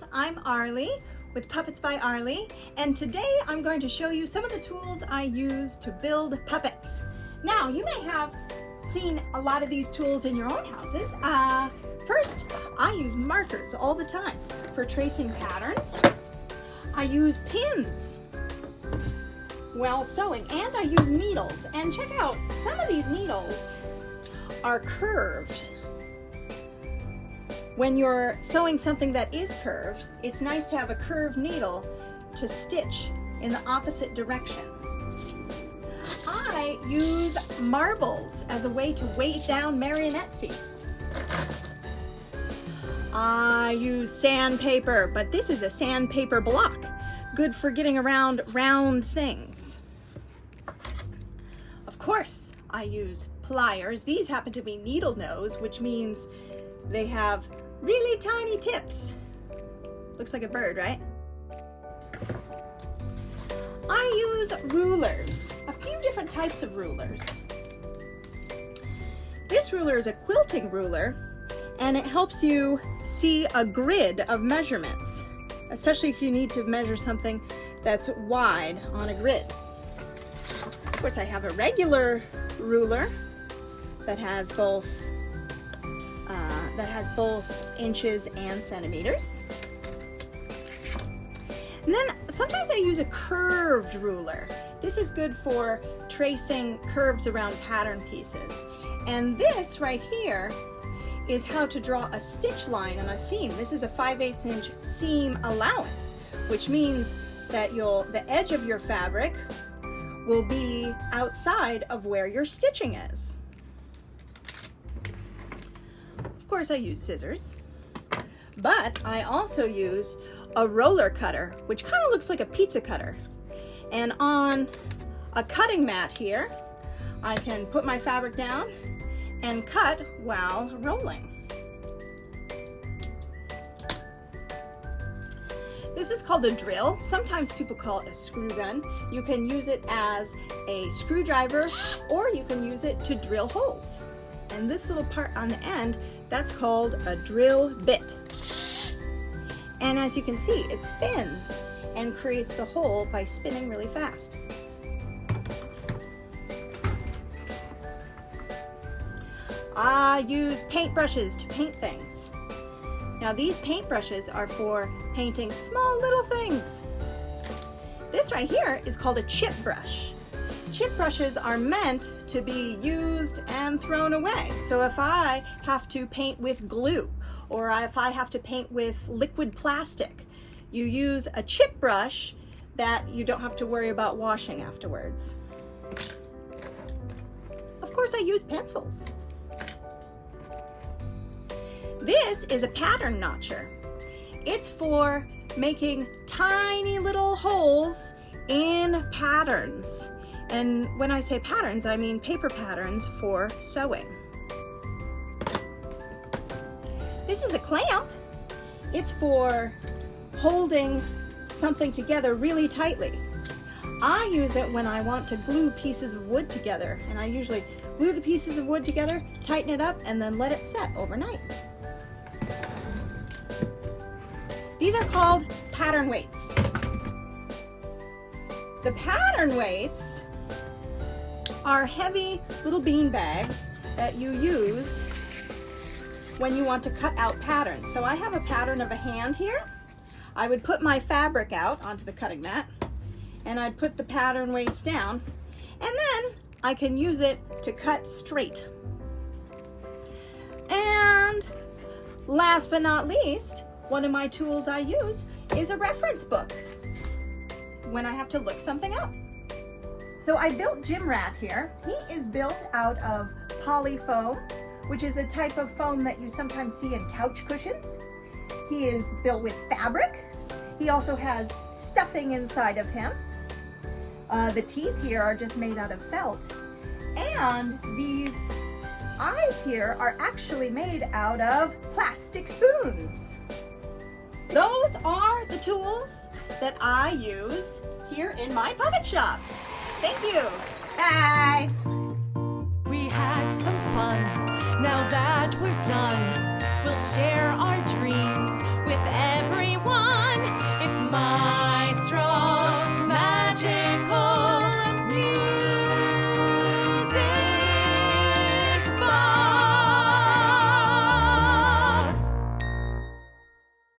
friends, I'm Arlie with Puppets by Arlie, and today I'm going to show you some of the tools I use to build puppets. Now, you may have seen a lot of these tools in your own houses. First, I use markers all the time for tracing patterns. I use pins while sewing, and I use needles. And check out, some of these needles are curved. When you're sewing something that is curved, it's nice to have a curved needle to stitch in the opposite direction. I use marbles as a way to weight down marionette feet. I use sandpaper, but this is a sandpaper block, good for getting around round things. Of course, I use pliers. These happen to be needle nose, which means they have really tiny tips. Looks like a bird, right? I use rulers, a few different types of rulers. This ruler is a quilting ruler, and it helps you see a grid of measurements, especially if you need to measure something that's wide on a grid. Of course, I have a regular ruler that has both inches and centimeters. And then sometimes I use a curved ruler. This is good for tracing curves around pattern pieces. And this right here is how to draw a stitch line on a seam. This is a 5/8 inch seam allowance, which means that the edge of your fabric will be outside of where your stitching is. Of course, I use scissors, but I also use a roller cutter, which kind of looks like a pizza cutter. And on a cutting mat here, I can put my fabric down and cut while rolling. This is called a drill. Sometimes people call it a screw gun. You can use it as a screwdriver, or you can use it to drill holes. And this little part on the end, that's called a drill bit. And as you can see, it spins and creates the hole by spinning really fast. I use paintbrushes to paint things. Now, these paintbrushes are for painting small little things. This right here is called a chip brush. Chip brushes are meant to be used and thrown away. So if I have to paint with glue, or if I have to paint with liquid plastic, you use a chip brush that you don't have to worry about washing afterwards. Of course, I use pencils. This is a pattern notcher. It's for making tiny little holes in patterns. And when I say patterns, I mean paper patterns for sewing. This is a clamp. It's for holding something together really tightly. I use it when I want to glue pieces of wood together, and I usually glue the pieces of wood together, tighten it up, and then let it set overnight. These are called pattern weights. The pattern weights are heavy little bean bags that you use when you want to cut out patterns. So I have a pattern of a hand here. I would put my fabric out onto the cutting mat, and I'd put the pattern weights down, and then I can use it to cut straight. And last but not least, one of my tools I use is a reference book when I have to look something up. So I built Jim Rat here. He is built out of polyfoam, which is a type of foam that you sometimes see in couch cushions. He is built with fabric. He also has stuffing inside of him. The teeth here are just made out of felt. And these eyes here are actually made out of plastic spoons. Those are the tools that I use here in my puppet shop. Thank you. Bye. We had some fun. Now that we're done,